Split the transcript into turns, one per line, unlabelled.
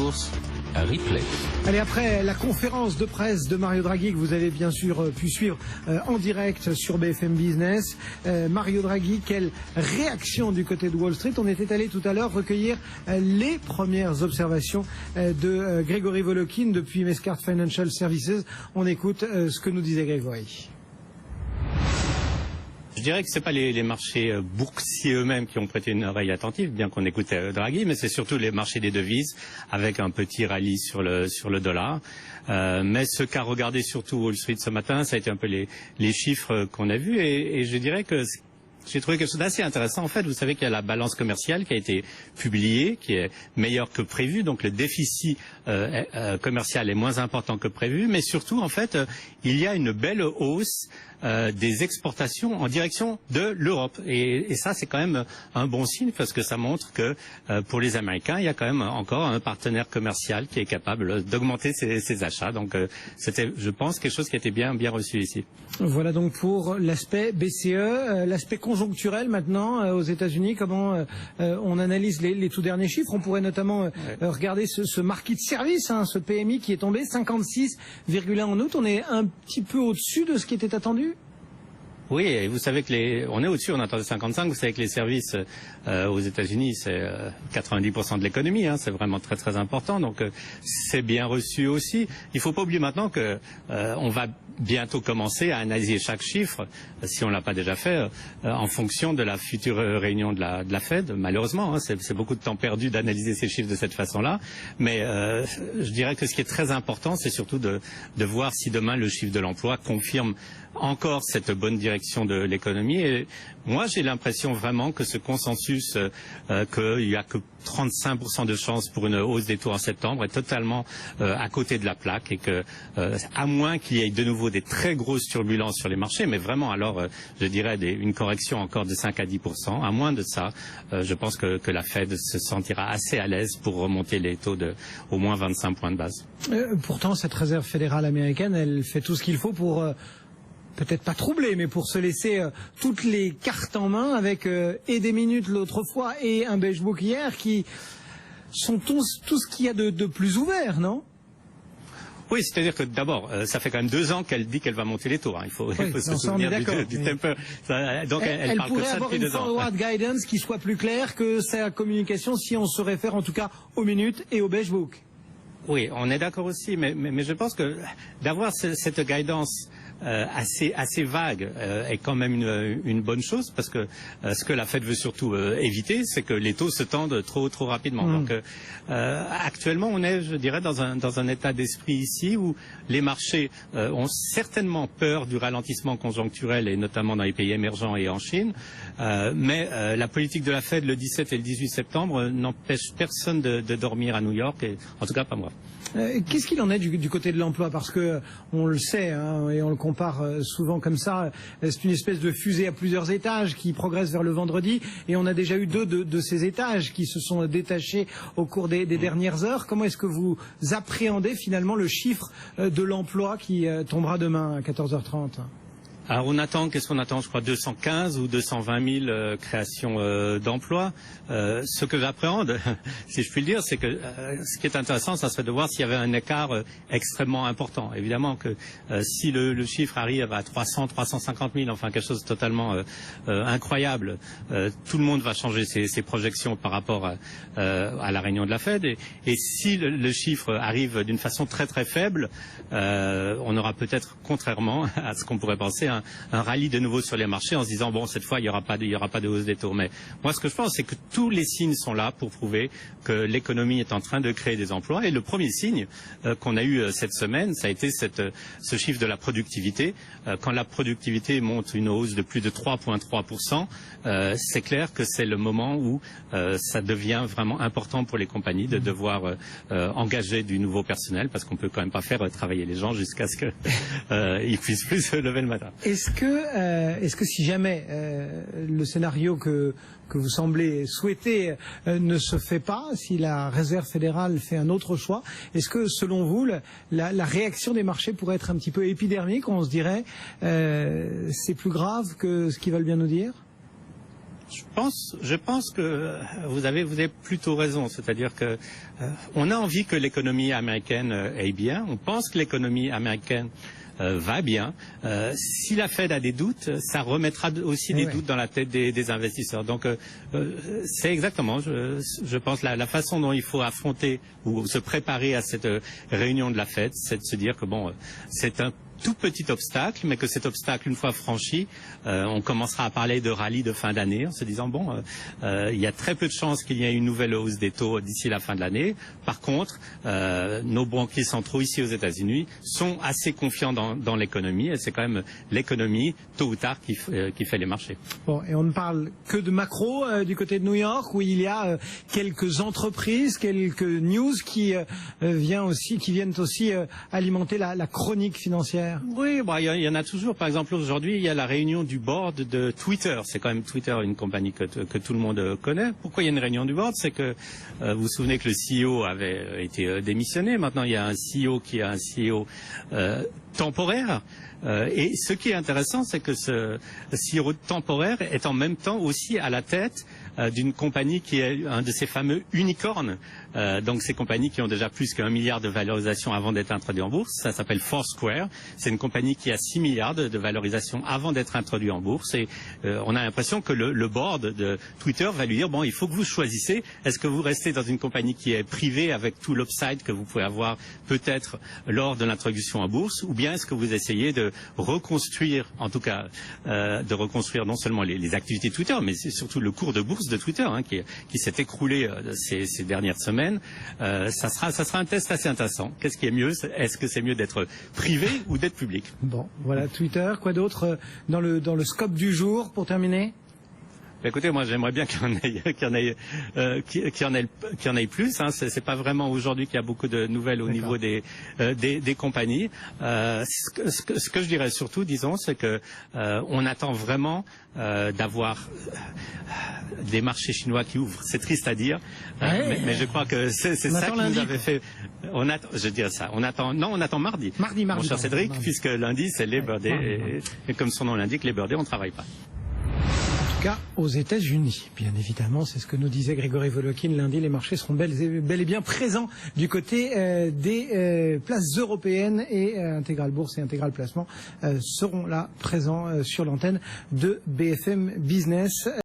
bourse, replay.
Allez, après la conférence de presse de Mario Draghi que vous avez bien sûr pu suivre en direct sur BFM Business, Mario Draghi, quelle réaction du côté de Wall Street? On était allé tout à l'heure recueillir les premières observations de Grégory Volokin depuis Mescart Financial Services. On écoute ce que nous disait Grégory.
Je dirais que ce n'est pas les marchés boursiers eux-mêmes qui ont prêté une oreille attentive, bien qu'on écoutait Draghi, mais c'est surtout les marchés des devises, avec un petit rallye sur le dollar. Mais ce qu'a regardé surtout Wall Street ce matin, ça a été un peu les chiffres qu'on a vus, et je dirais que j'ai trouvé quelque chose d'assez intéressant. En fait, vous savez qu'il y a la balance commerciale qui a été publiée, qui est meilleure que prévu. Donc le déficit commercial est moins important que prévu. Mais surtout, en fait, il y a une belle hausse des exportations en direction de l'Europe. Et ça, c'est quand même un bon signe parce que ça montre que pour les Américains, il y a quand même encore un partenaire commercial qui est capable d'augmenter ses achats. Donc c'était, je pense, quelque chose qui a été bien reçu ici.
Voilà donc pour l'aspect BCE, l'aspect conjoncturel maintenant aux États-Unis. Comment on analyse les tout derniers chiffres? On pourrait notamment regarder ce market service, ce PMI qui est tombé 56,1 en août. On est un petit peu au-dessus de ce qui était attendu.
Oui, et vous savez que on est au-dessus, on attendait 55. Vous savez que les services aux États-Unis, c'est 90% de l'économie. C'est vraiment très très important. Donc c'est bien reçu aussi. Il ne faut pas oublier maintenant que on va bientôt commencer à analyser chaque chiffre, si on l'a pas déjà fait, en fonction de la future réunion de la Fed. Malheureusement, c'est beaucoup de temps perdu d'analyser ces chiffres de cette façon-là. Mais je dirais que ce qui est très important, c'est surtout de voir si demain le chiffre de l'emploi confirme encore cette bonne direction de l'économie. Et moi, j'ai l'impression vraiment que ce consensus qu'il n'y a que 35% de chances pour une hausse des taux en septembre est totalement à côté de la plaque, et que à moins qu'il y ait de nouveau des très grosses turbulences sur les marchés, mais vraiment alors je dirais une correction encore de 5 à 10%, à moins de ça, je pense que la Fed se sentira assez à l'aise pour remonter les taux de au moins 25 points de base.
Pourtant, cette réserve fédérale américaine, elle fait tout ce qu'il faut pour peut-être pas troubler, mais pour se laisser toutes les cartes en main, avec et des minutes l'autre fois et un beige book hier, qui sont tout ce qu'il y a de plus ouvert, non?
Oui, c'est-à-dire que d'abord, ça fait quand même 2 ans qu'elle dit qu'elle va monter les taux. Il faut se souvenir du tempo. Donc elle parle
pourrait
que ça
avoir
depuis
une
2 ans.
forward guidance qui soit plus claire que sa communication, si on se réfère en tout cas aux minutes et au beige book.
Oui, on est d'accord aussi, mais je pense que d'avoir cette guidance assez vague est quand même une bonne chose, parce que ce que la Fed veut surtout éviter, c'est que les taux se tendent trop rapidement. Donc actuellement, on est, je dirais, dans un état d'esprit ici où les marchés ont certainement peur du ralentissement conjoncturel, et notamment dans les pays émergents et en Chine, mais la politique de la Fed le 17 et le 18 septembre n'empêche personne de dormir à New York, et en tout cas pas moi.
Qu'est-ce qu'il en est du côté de l'emploi? Parce que on le sait, et on le compare souvent comme ça, c'est une espèce de fusée à plusieurs étages qui progresse vers le vendredi, et on a déjà eu 2 de ces étages qui se sont détachés au cours des dernières heures. Comment est-ce que vous appréhendez finalement le chiffre de l'emploi qui tombera demain à 14h30?
Alors qu'est-ce qu'on attend? Je crois 215 ou 220 000 créations d'emplois. Ce que j'appréhende, si je puis le dire, c'est que ce qui est intéressant, ça serait de voir s'il y avait un écart extrêmement important. Évidemment que si le chiffre arrive à 300, 350 000, enfin quelque chose de totalement incroyable, tout le monde va changer ses projections par rapport à la réunion de la Fed. Et si le chiffre arrive d'une façon très très faible, on aura peut-être, contrairement à ce qu'on pourrait penser, un rallye de nouveau sur les marchés en se disant bon, cette fois il n'y aura pas de hausse des taux. Mais moi, ce que je pense, c'est que tous les signes sont là pour prouver que l'économie est en train de créer des emplois. Et le premier signe qu'on a eu cette semaine, ça a été ce chiffre de la productivité. Quand la productivité monte une hausse de plus de 3,3%, c'est clair que c'est le moment où ça devient vraiment important pour les compagnies de devoir engager du nouveau personnel, parce qu'on peut quand même pas faire travailler les gens jusqu'à ce qu'ils puissent plus se lever le matin.
Est-ce que si jamais le scénario que vous semblez souhaiter ne se fait pas, si la Réserve fédérale fait un autre choix, est-ce que selon vous la réaction des marchés pourrait être un petit peu épidermique? On se dirait c'est plus grave que ce qu'ils veulent bien nous dire?
Je pense que vous avez plutôt raison. C'est-à-dire que on a envie que l'économie américaine aille bien. On pense que l'économie américaine va bien. Si la Fed a des doutes, ça remettra aussi des doutes dans la tête des investisseurs. Donc c'est exactement, je pense, la façon dont il faut affronter ou se préparer à cette réunion de la Fed, c'est de se dire que bon, c'est un tout petit obstacle, mais que cet obstacle, une fois franchi, on commencera à parler de rallye de fin d'année en se disant bon, il y a très peu de chances qu'il y ait une nouvelle hausse des taux d'ici la fin de l'année. Par contre, nos banquiers centraux ici aux États-Unis sont assez confiants dans l'économie, et c'est quand même l'économie, tôt ou tard, qui fait les marchés.
Bon, et on ne parle que de macro du côté de New York, où il y a quelques entreprises, quelques news qui viennent aussi alimenter la chronique financière.
Oui, bah, il y en a toujours. Par exemple, aujourd'hui, il y a la réunion du board de Twitter. C'est quand même Twitter, une compagnie que tout le monde connaît. Pourquoi il y a une réunion du board? C'est que vous vous souvenez que le CEO avait été démissionné. Maintenant, il y a un CEO qui est un CEO temporaire. Et ce qui est intéressant, c'est que ce CEO temporaire est en même temps aussi à la tête d'une compagnie qui est un de ces fameux unicornes. Donc ces compagnies qui ont déjà plus qu'1 milliard de valorisation avant d'être introduites en bourse. Ça s'appelle Foursquare. C'est une compagnie qui a 6 milliards de valorisation avant d'être introduite en bourse. Et on a l'impression que le board de Twitter va lui dire bon, il faut que vous choisissez. Est-ce que vous restez dans une compagnie qui est privée avec tout l'upside que vous pouvez avoir peut-être lors de l'introduction en bourse, ou bien est-ce que vous essayez de reconstruire, en tout cas, de reconstruire non seulement les activités de Twitter, mais surtout le cours de bourse de Twitter, hein, qui s'est écroulé ces dernières semaines. Ça sera un test assez intéressant. Qu'est-ce qui est mieux? Est-ce que c'est mieux d'être privé ou d'être public?
Bon, voilà Twitter. Quoi d'autre dans le scope du jour pour terminer?
Écoutez, moi j'aimerais bien qu'il y en ait plus. Hein. C'est pas vraiment aujourd'hui qu'il y a beaucoup de nouvelles au niveau des compagnies. Ce que je dirais surtout, disons, c'est que on attend vraiment d'avoir des marchés chinois qui ouvrent. C'est triste à dire, mais je crois que c'est ça qui nous avait fait. Je dirais ça. On attend mardi.
Mardi.
Mon cher Cédric, puisque lundi c'est Labor Day et comme son nom l'indique, Labor Day, on ne travaille pas.
Aux États-Unis, bien évidemment, c'est ce que nous disait Grégory Volokin. Lundi, les marchés seront bel et bien présents du côté des places européennes, et Intégral Bourse et Intégral Placement seront là présents sur l'antenne de BFM Business.